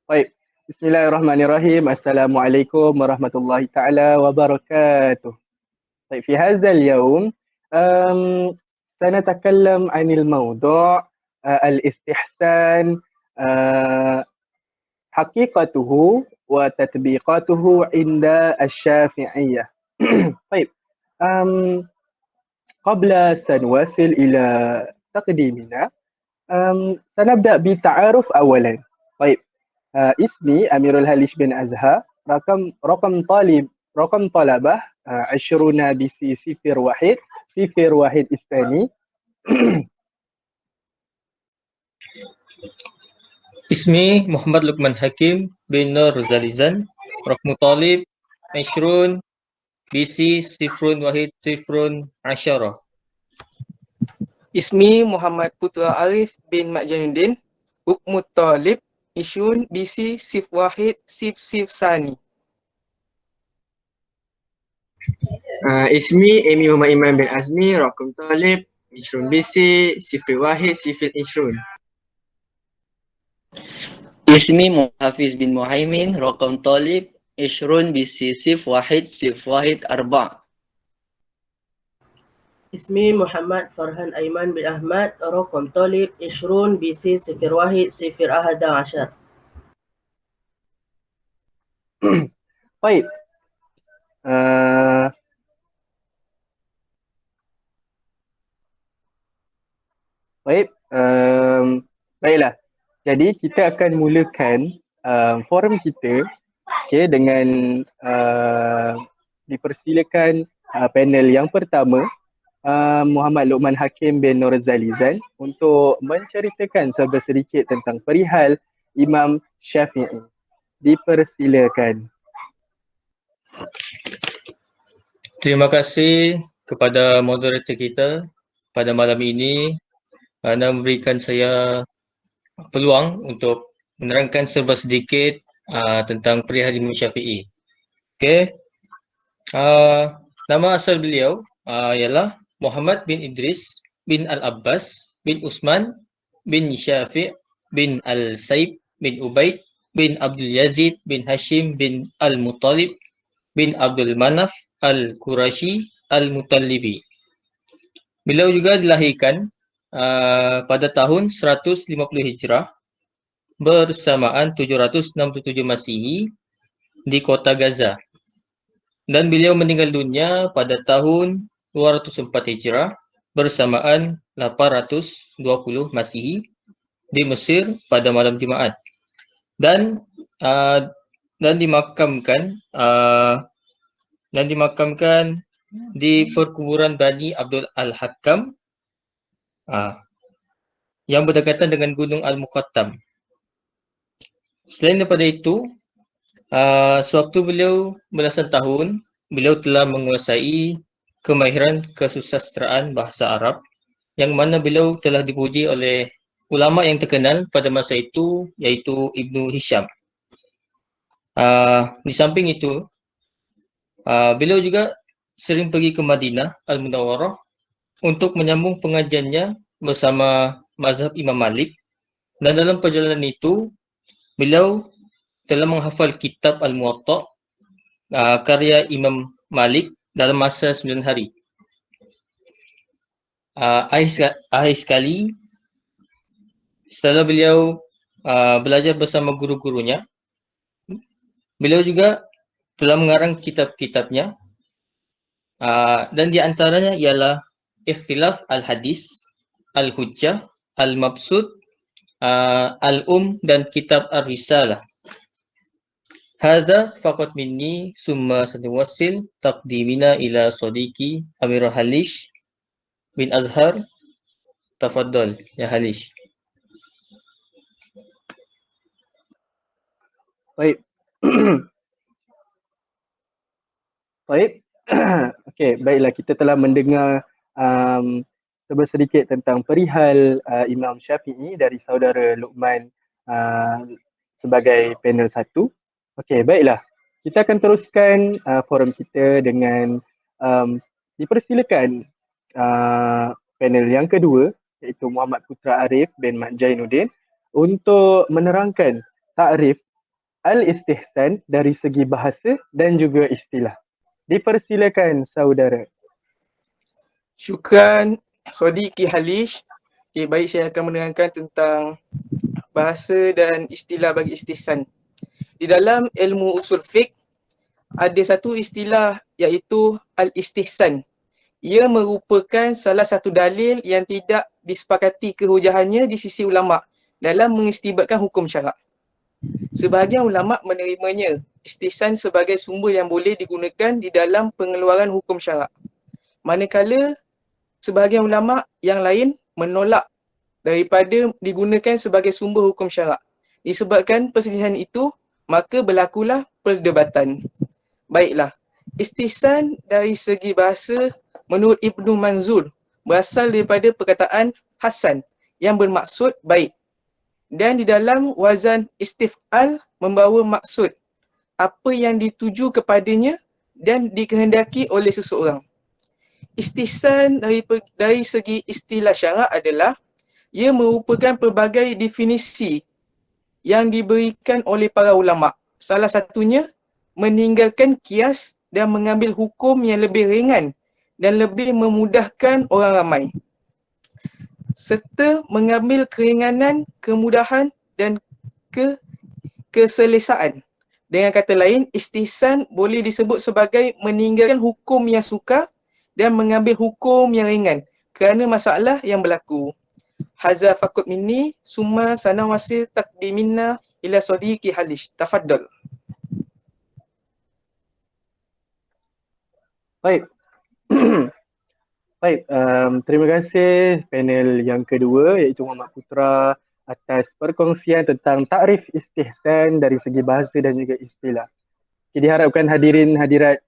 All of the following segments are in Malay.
Baik, Bismillahirrahmanirrahim. Assalamualaikum warahmatullahi taala wabarakatuh. طيب في هذا اليوم أم، سنتكلم عن الموضوع الاستحسان آه، حقيقته وتطبيقاته عند الشافعية. طيب أم، قبل سنواصل إلى تقديمنا سنبدأ بالتعارف أولا. طيب اسمي أمير الهليش بن أزهى، رقم طلبة 20 BC 01 01 إسباني. اسمي محمد لقمان حكيم بن نور زاليزان، رقم طالب 20 BC 01 10. Ismi Muhammad Putra Arif bin Mak Jainuddin, Hukmu Talib, Isyun BC Sif Wahid Sif Sani. اسمي إيمي محمد إيمان بن أزمي، رقم طالب 20 BC 01 20. اسمي محافظ بن محيمين، رقم طالب 20 BC 01 04. اسمي محمد فرهان أيمن بن أحمد، رقم طالب 20 BC 01 11. طيب آه، baiklah. Jadi kita akan mulakan forum kita dengan dipersilakan panel yang pertama, Muhammad Luqman Hakim bin Nur Zalizan, untuk menceritakan sedikit tentang perihal Imam Syafi'i. Dipersilakan. Terima kasih kepada moderator kita pada malam ini kerana memberikan saya peluang untuk menerangkan serba sedikit tentang perihal Imam Syafi'i. Okey. Nama asal beliau ialah Muhammad bin Idris bin Al-Abbas bin Usman bin Syafi' bin Al-Saib bin Ubaid bin Abdul Yazid bin Hashim bin Al-Muttalib bin Abdul Manaf Al-Qurashi Al-Muttalibi. Beliau juga dilahirkan pada tahun 150 Hijrah bersamaan 767 Masihi di kota Gaza. Dan beliau meninggal dunia pada tahun 204 Hijrah bersamaan 820 Masihi di Mesir pada malam Jumaat. Dan dimakamkan di perkuburan Bani Abdul Al-Hakam yang berdekatan dengan Gunung Al-Muqattam. Selain daripada itu, sewaktu beliau belasan tahun, beliau telah menguasai kemahiran kesusastraan bahasa Arab, yang mana beliau telah dipuji oleh ulama yang terkenal pada masa itu, iaitu Ibnu Hisham. Di samping itu, beliau juga sering pergi ke Madinah Al-Munawwarah untuk menyambung pengajiannya bersama mazhab Imam Malik, dan dalam perjalanan itu beliau telah menghafal kitab Al-Muwatta karya Imam Malik dalam masa 9 hari. Akhir sekali, setelah beliau belajar bersama guru-gurunya, beliau juga telah mengarang kitab-kitabnya, dan di antaranya ialah Ikhtilaf Al-Hadis, Al-Hujjah, Al-Mabsud, dan kitab Ar-Risalah. Hadza faqat minni summa sanuwassil taqdimina ila sadiqi Amir Halish bin Azhar. Tafaddal ya Halish. Baik. Baik. Okey, baiklah, kita telah mendengar sedikit tentang perihal Imam Syafi'i dari saudara Luqman sebagai panel 1. Okey, baiklah. Kita akan teruskan forum kita dengan dipersilakan panel yang kedua, iaitu Muhammad Putra Arif bin Mak Jainuddin, untuk menerangkan takrif al-istihsan dari segi bahasa dan juga istilah. Dipersilakan saudara. Syukran Sodiqi Halish. Okay, baik, saya akan menerangkan tentang bahasa dan istilah bagi istihsan. Di dalam ilmu usul fiqh ada satu istilah iaitu al-istihsan. Ia merupakan salah satu dalil yang tidak disepakati kehujahannya di sisi ulama dalam mengistibatkan hukum syarak. Sebahagian ulama menerimanya istihsan sebagai sumber yang boleh digunakan di dalam pengeluaran hukum syarak. Manakala sebahagian ulama yang lain menolak daripada digunakan sebagai sumber hukum syarak. Disebabkan perselisihan itu, maka berlakulah perdebatan. Baiklah, istihsan dari segi bahasa menurut Ibnu Manzur berasal daripada perkataan hasan yang bermaksud baik. Dan di dalam wazan istif'al membawa maksud apa yang dituju kepadanya dan dikehendaki oleh seseorang. Istihsan dari segi istilah syarak adalah ia merupakan pelbagai definisi yang diberikan oleh para ulama. Salah satunya meninggalkan kias dan mengambil hukum yang lebih ringan dan lebih memudahkan orang ramai, serta mengambil keringanan, kemudahan dan keselesaan. Dengan kata lain, istihsan boleh disebut sebagai meninggalkan hukum yang sukar dan mengambil hukum yang ringan kerana masalah yang berlaku. Hadza faqat minni summa sanawasi taqdimina ila Sodiqi Halish. Tafaddal. Baik. Baik, terima kasih panel yang kedua iaitu Muhammad Putra atas perkongsian tentang takrif istihsan dari segi bahasa dan juga istilah. Jadi harapkan hadirin hadirat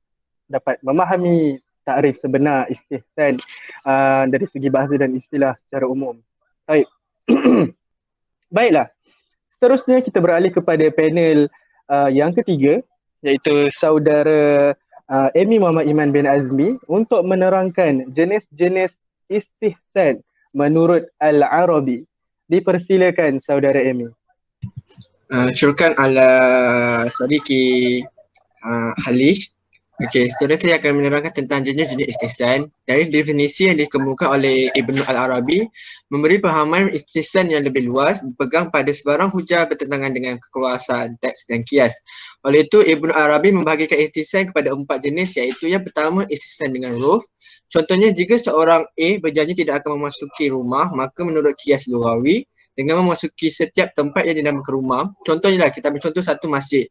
dapat memahami takrif sebenar istihsan dari segi bahasa dan istilah secara umum. Baik. Baiklah. Seterusnya kita beralih kepada panel yang ketiga iaitu saudara Amy Muhammad Iman bin Azmi untuk menerangkan jenis-jenis istihsan menurut Al-Arabi. Dipersilakan saudara Amy. Syurkan ala Sadiqi Halish. Okey, seterusnya saya akan menerangkan tentang jenis-jenis istihsan. Dari definisi yang dikemukakan oleh Ibnu Al-Arabi, memberi pahaman istihsan yang lebih luas, berpegang pada sebarang hujah bertentangan dengan kekuasaan, teks dan kias. Oleh itu, Ibnu Al-Arabi membahagikan istihsan kepada 4 jenis, iaitu yang pertama istihsan dengan ruf. Contohnya, jika seorang A berjanji tidak akan memasuki rumah, maka menurut kias lughawi, dengan memasuki setiap tempat yang dinamakan rumah. Contohnya kita ambil contoh satu masjid.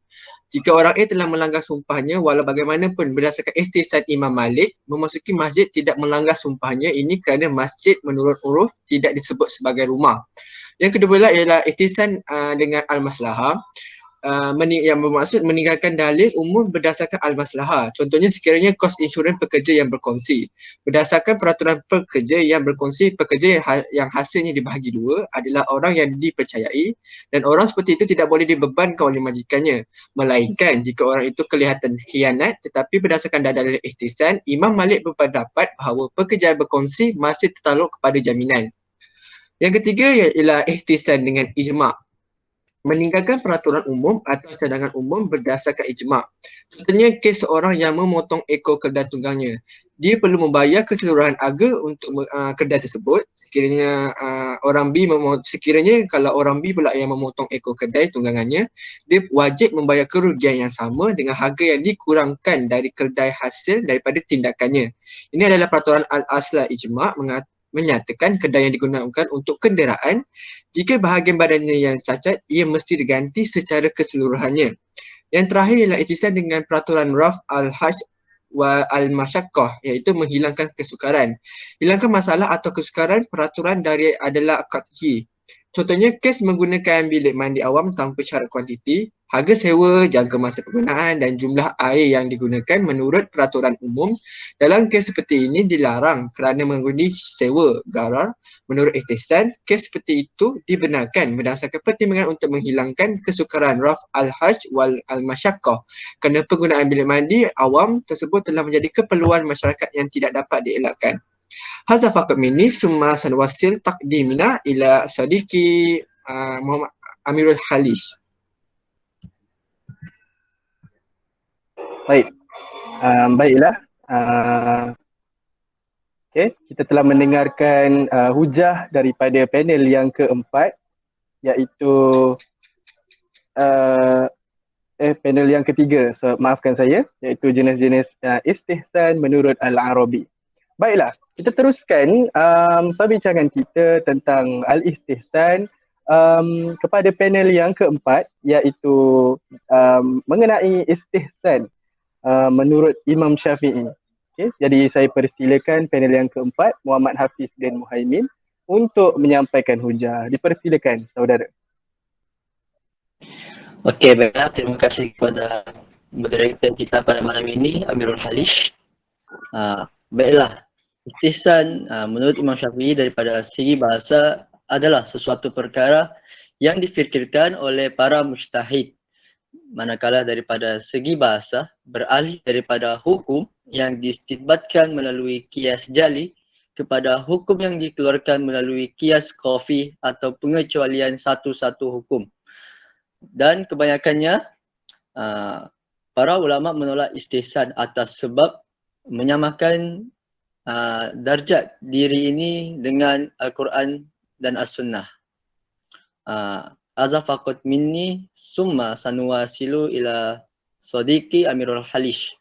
Jika orang A telah melanggar sumpahnya, walau bagaimanapun berdasarkan istihsan Imam Malik, memasuki masjid tidak melanggar sumpahnya. Ini kerana masjid menurut uruf tidak disebut sebagai rumah. Yang kedua ialah istihsan dengan al-maslahah. Yang bermaksud meninggalkan dalil umum berdasarkan al-maslahah. Contohnya sekiranya kos insurans pekerja yang berkongsi. Berdasarkan peraturan pekerja yang berkongsi, pekerja yang hasilnya dibahagi 2 adalah orang yang dipercayai dan orang seperti itu tidak boleh dibebankan oleh majikannya. Melainkan jika orang itu kelihatan khianat, tetapi berdasarkan dalil istihsan, Imam Malik berpendapat bahawa pekerja berkongsi masih tertakluk kepada jaminan. Yang ketiga ialah istihsan dengan ijma'. Meninggalkan peraturan umum atau cadangan umum berdasarkan ijma'. Contohnya kes seorang yang memotong ekor keldai tunggangnya. Dia perlu membayar keseluruhan harga untuk keldai tersebut. Sekiranya kalau orang B pula yang memotong ekor keldai tunggangannya, dia wajib membayar kerugian yang sama dengan harga yang dikurangkan dari keldai hasil daripada tindakannya. Ini adalah peraturan al-aslah ijma' menyatakan keldai yang digunakan untuk kenderaan, jika bahagian badannya yang cacat, ia mesti diganti secara keseluruhannya. Yang terakhir ialah istihsan dengan peraturan raf al-hajj wa al-masyaqqah, iaitu menghilangkan kesukaran. Hilangkan masalah atau kesukaran peraturan dari adalah qat'i. Contohnya kes menggunakan bilik mandi awam tanpa syarat kuantiti, harga sewa, jangka masa penggunaan dan jumlah air yang digunakan menurut peraturan umum. Dalam kes seperti ini dilarang kerana mengguni sewa garar. Menurut istihsan, kes seperti itu dibenarkan berdasarkan pertimbangan untuk menghilangkan kesukaran raf al-hajj wal al-masyaqqah, kerana penggunaan bilik mandi awam tersebut telah menjadi keperluan masyarakat yang tidak dapat dielakkan. Hadza faqat minni summa sanwasil taqdimina ila Sadiqi Muhammad Amirul Halish. Baik. Baiklah. Okay, kita telah mendengarkan hujah daripada panel yang keempat, iaitu panel yang ketiga, maafkan saya, iaitu jenis-jenis istihsan menurut Al-Arabi. Baiklah, kita teruskan perbincangan kita tentang Al-Istihsan kepada panel yang keempat, iaitu mengenai istihsan menurut Imam Syafi'i. Okay, jadi saya persilakan panel yang keempat, Muhammad Hafiz bin Muhaimin, untuk menyampaikan hujah. Dipersilakan, saudara. Okey, baiklah. Terima kasih kepada moderator kita pada malam ini, Amirul Halish. Baiklah, istihsan menurut Imam Syafi'i daripada segi bahasa adalah sesuatu perkara yang difikirkan oleh para mujtahid. Manakala daripada segi bahasa beralih daripada hukum yang diistidbatkan melalui kias jali kepada hukum yang dikeluarkan melalui kias khafi atau pengecualian satu-satu hukum. Dan kebanyakannya para ulama menolak istihsan atas sebab menyamakan darjat diri ini dengan Al-Quran dan As-Sunnah. Azafakut minni summa sanuwasilu ila sadiqi Amirul Halish.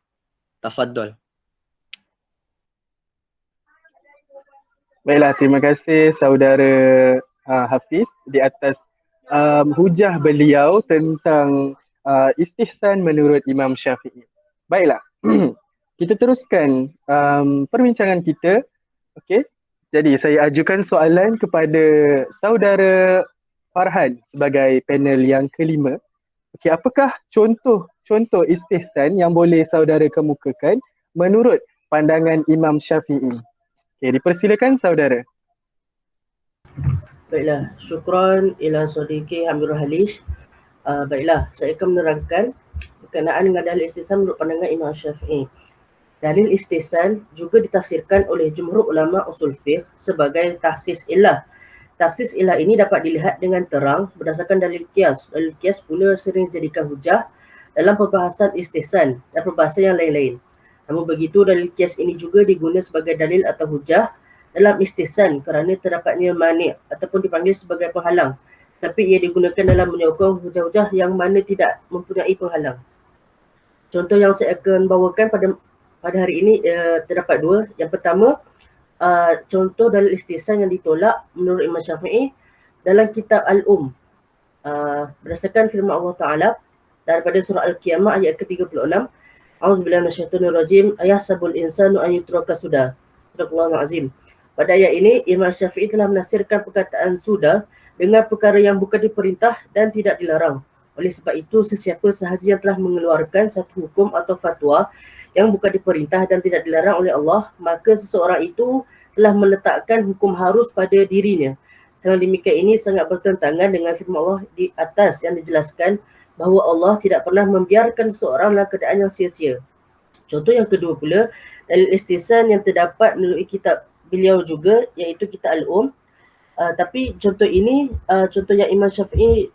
Tafaddal. Baiklah, terima kasih saudara Hafiz di atas hujah beliau tentang istihsan menurut Imam Syafi'i. Baiklah, kita teruskan perbincangan kita. Okey. Jadi saya ajukan soalan kepada saudara Farhan sebagai panel yang kelima. Okey, apakah contoh istihsan yang boleh saudara kemukakan menurut pandangan Imam Syafi'i? Okey, dipersilakan saudara. Baiklah, syukran ila sadiqi Amirul Halish. Baiklah, saya akan menerangkan berkenaan dengan dalil istihsan menurut pandangan Imam Syafi'i. Dalil istihsan juga ditafsirkan oleh jumhur ulama usul fiqh sebagai tahsis ilah. Tahsis ilah ini dapat dilihat dengan terang berdasarkan dalil qiyas. Dalil qiyas pula sering dijadikan hujah dalam perbahasan istihsan dan perbahasan yang lain-lain. Namun begitu, dalil qiyas ini juga digunakan sebagai dalil atau hujah dalam istihsan kerana terdapatnya mani' ataupun dipanggil sebagai penghalang. Tapi ia digunakan dalam menyokong hujah-hujah yang mana tidak mempunyai penghalang. Contoh yang saya akan bawakan pada hari ini terdapat dua. Yang pertama, contoh dalil istihsan yang ditolak menurut Imam Syafi'i dalam kitab Al-Um. Berdasarkan firman Allah Ta'ala daripada surah Al-Qiyamah ayat ke-36. A'udzubillahi minasyaitonirrajim. Ayahsabul insanu an yutraka sudah. Sadaqallahul azim. Pada ayat ini, Imam Syafi'i telah menafsirkan perkataan sudah dengan perkara yang bukan diperintah dan tidak dilarang. Oleh sebab itu, sesiapa sahaja yang telah mengeluarkan satu hukum atau fatwa yang bukan diperintah dan tidak dilarang oleh Allah, maka seseorang itu telah meletakkan hukum harus pada dirinya. Dengan demikian ini sangat bertentangan dengan firman Allah di atas yang dijelaskan bahawa Allah tidak pernah membiarkan seseorang dalam keadaan yang sia-sia. Contoh yang kedua pula, dalil istihsan yang terdapat melalui kitab beliau juga, iaitu kitab Al-Um. Tapi contoh ini, contoh yang Imam Syafi'i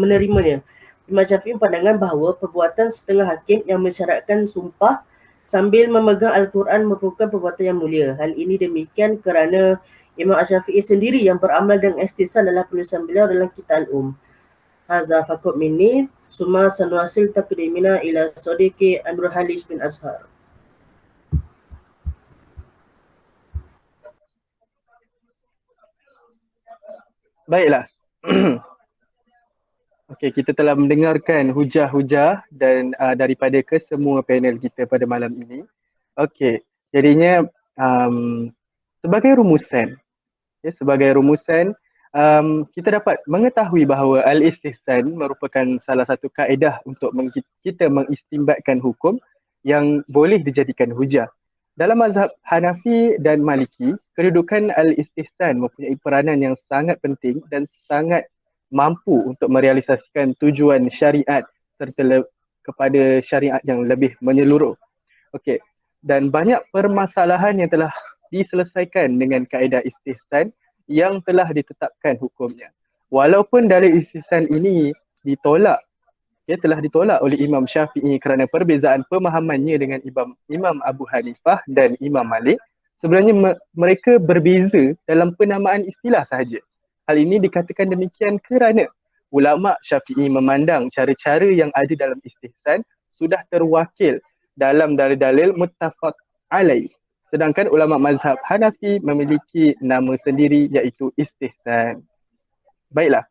menerimanya. Imam Syafi'i pandangan bahawa perbuatan setengah hakim yang mensyaratkan sumpah sambil memegang Al-Quran merupakan perbuatan yang mulia. Hal ini demikian kerana Imam Syafi'i sendiri yang beramal dengan istihsan dalam penulisan beliau dalam kitab Al-Um. Hadza faqat minni summa sanuwasil taqdimina ila sadiqi Amirul Halish bin Azhar. Baiklah. Okey, kita telah mendengarkan hujah-hujah dan daripada kesemua panel kita pada malam ini. Okey, jadinya sebagai rumusan, kita dapat mengetahui bahawa al-istihsan merupakan salah satu kaedah untuk kita mengistimbatkan hukum yang boleh dijadikan hujah. Dalam mazhab Hanafi dan Maliki, kedudukan al-istihsan mempunyai peranan yang sangat penting dan sangat mampu untuk merealisasikan tujuan syariat serta kepada syariat yang lebih menyeluruh. Okey, dan banyak permasalahan yang telah diselesaikan dengan kaedah istihsan yang telah ditetapkan hukumnya. Walaupun dalil istihsan ini ditolak telah ditolak oleh Imam Syafi'i kerana perbezaan pemahamannya dengan Imam Abu Hanifah dan Imam Malik. Sebenarnya mereka berbeza dalam penamaan istilah sahaja. Hal ini dikatakan demikian kerana ulama Syafi'i memandang cara-cara yang ada dalam istihsan sudah terwakil dalam dalil-dalil muttafaq alaih. Sedangkan ulama mazhab Hanafi memiliki nama sendiri iaitu istihsan. Baiklah.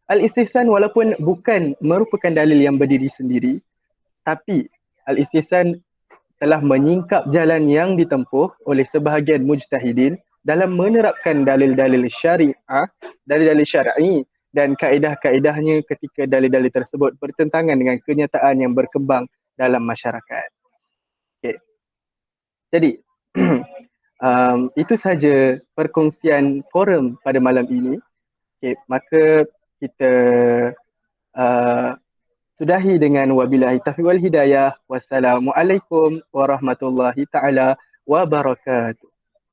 Al-istihsan walaupun bukan merupakan dalil yang berdiri sendiri, tapi al-istihsan telah menyingkap jalan yang ditempuh oleh sebahagian mujtahidin dalam menerapkan dalil-dalil syariah, dalil-dalil syar'i dan kaedah-kaedahnya ketika dalil-dalil tersebut bertentangan dengan kenyataan yang berkembang dalam masyarakat. Okay. Jadi, itu sahaja perkongsian forum pada malam ini. Okay, maka kita sudahi dengan wabillahi taufiq wal hidayah. Wassalamualaikum warahmatullahi taala wabarakatuh.